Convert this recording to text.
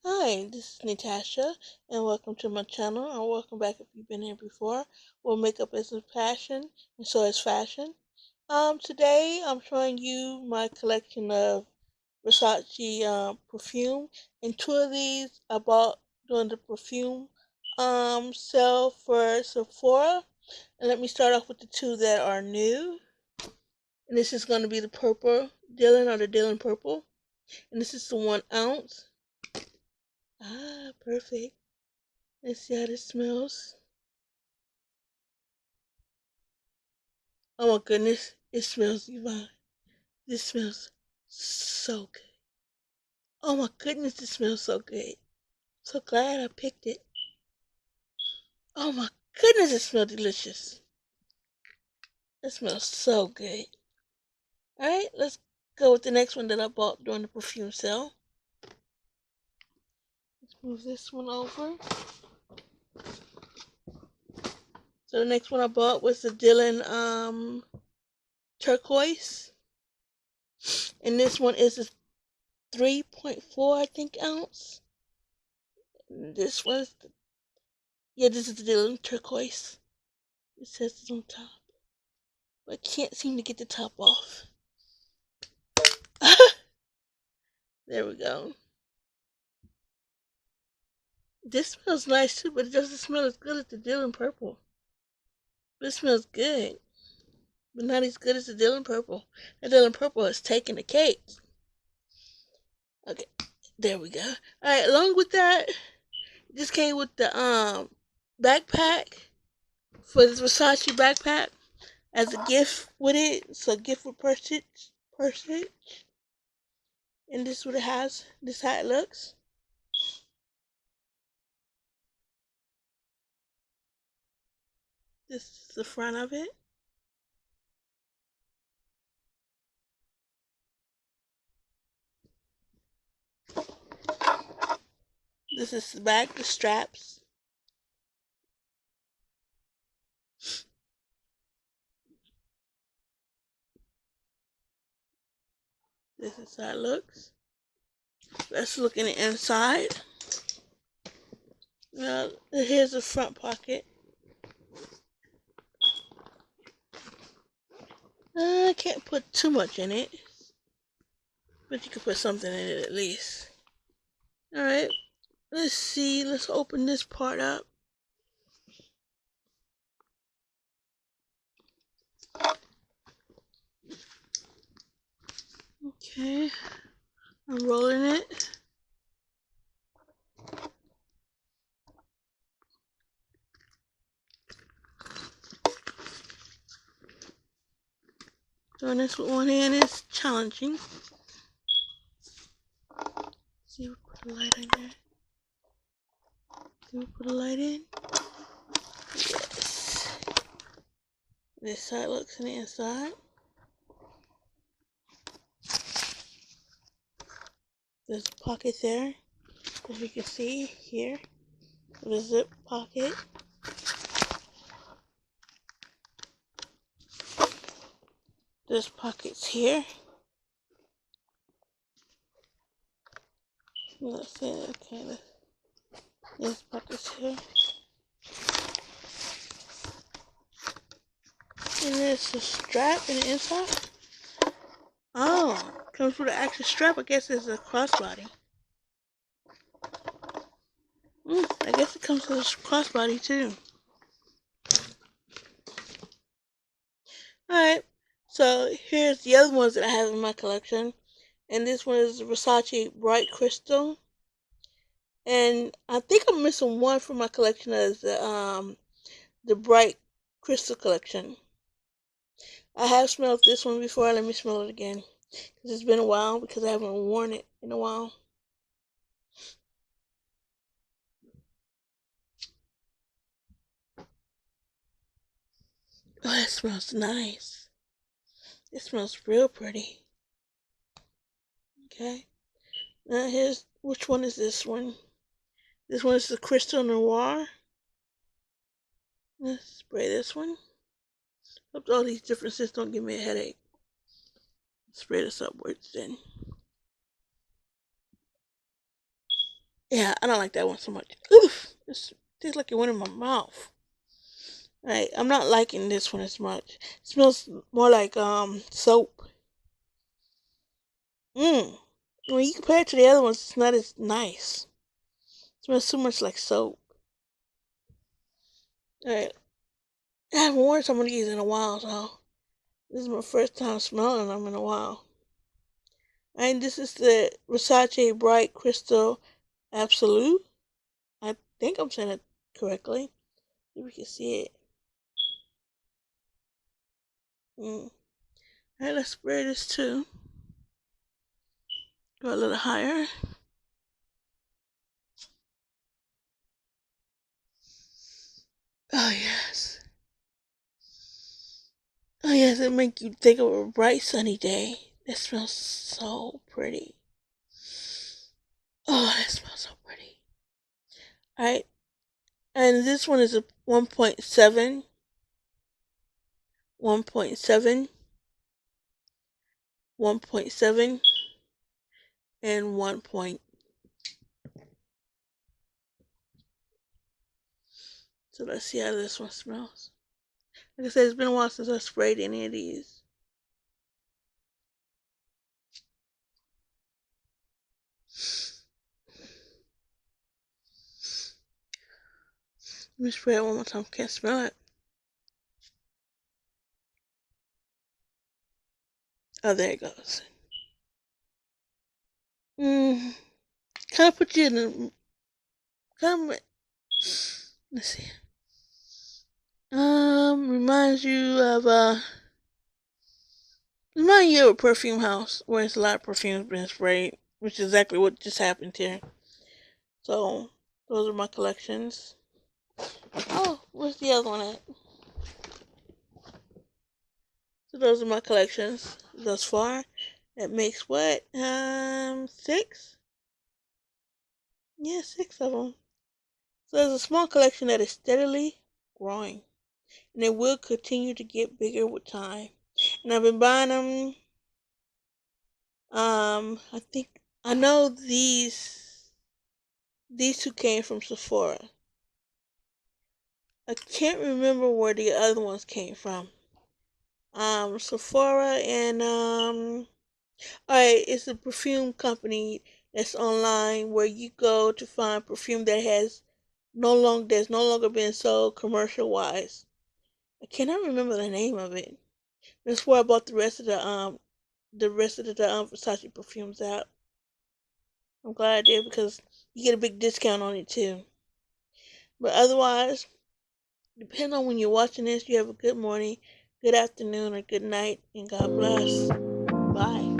Hi, this is Natasha, and welcome to my channel, or welcome back if you've been here before. Well, makeup is a passion, and so is fashion. Today I'm showing you my collection of Versace perfume, and two of these I bought during the perfume sale for Sephora. And let me start off with the two that are new. And this is going to be the purple Dylan, or the Dylan purple, and this is the 1 ounce. Perfect. Let's see how this smells. Oh my goodness, it smells divine. This smells so good. Oh my goodness, it smells so good. So glad I picked it. Oh my goodness, it smells delicious. It smells so good. Alright, let's go with the next one that I bought during the perfume sale. Let's move this one over. So the next one I bought was the Dylan turquoise. And this one is a 3.4 I think ounce. And this was this is the Dylan turquoise. It says it's on top, but I can't seem to get the top off. There we go. This smells nice too, but it doesn't smell as good as the Dylan purple. But it smells good, but not as good as the Dylan purple. The Dylan purple is taking the cake. Okay, there we go. Alright, along with that, this came with the backpack for this Versace backpack as a gift with it. It's a gift with purchase. And this is what it has. This is how it looks. This is the front of it. This is the back, the straps. This is how it looks. Let's look in the inside. Now, here's the front pocket. I can't put too much in it, but you can put something in it at least. Alright, let's see. Let's open this part up. Okay, I'm rolling it. Doing this with one hand is challenging. See, we put a light in there. See, we put a light in. Yes. This side looks on the inside. There's a pocket there, as you can see here. The zip pocket. There's pockets here. Let's see. Okay, there's pockets here. And there's a strap in the inside. Oh, comes with an actual strap. I guess it's a crossbody. I guess it comes with a crossbody too. Alright, so here's the other ones that I have in my collection. And this one is Versace Bright Crystal. And I think I'm missing one from my collection as the Bright Crystal collection. I have smelled this one before. Let me smell it again, because it's been a while, because I haven't worn it in a while. Oh, it smells nice. It smells real pretty. Okay. Now here's, which one is this one? This one is the Crystal Noir. Let's spray this one. Hope all these different scents don't give me a headache. Spray this upwards then. Yeah, I don't like that one so much. Oof, it tastes like it went in my mouth. Right, I'm not liking this one as much. It smells more like soap. Mmm. When you compare it to the other ones, it's not as nice. It smells too much like soap. Alright, I haven't worn some of these in a while, so this is my first time smelling them in a while. And this is the Versace Bright Crystal Absolute. I think I'm saying it correctly. If you can see it. Alright, let's spray this too. Go a little higher. Oh yes. Oh yes, it make you think of a bright sunny day. That smells so pretty. Oh, that smells so pretty. Alright. And this one is a 1.7, 1.7, 1.7, and 1 point. So let's see how this one smells. Like I said, it's been a while since I sprayed any of these. Let me spray it one more time. Can't smell it. Oh, there it goes. Kind of put you in a kind of. Let's see. Reminds you of remind you of a perfume house where it's a lot of perfumes being sprayed, which is exactly what just happened here. So those are my collections. Oh, where's the other one at? So those are my collections thus far. That makes what? 6? Yeah, 6 of them. So there's a small collection that is steadily growing, and it will continue to get bigger with time. And I've been buying them. I think I know these two came from Sephora. I can't remember where the other ones came from. Sephora and alright, it's a perfume company that's online where you go to find perfume that has that's no longer been sold commercial wise. I cannot remember the name of it. That's where I bought the rest of the Versace perfumes out. I'm glad I did because you get a big discount on it too. But otherwise, depending on when you're watching this, you have a good morning, good afternoon, or good night, and God bless. Bye.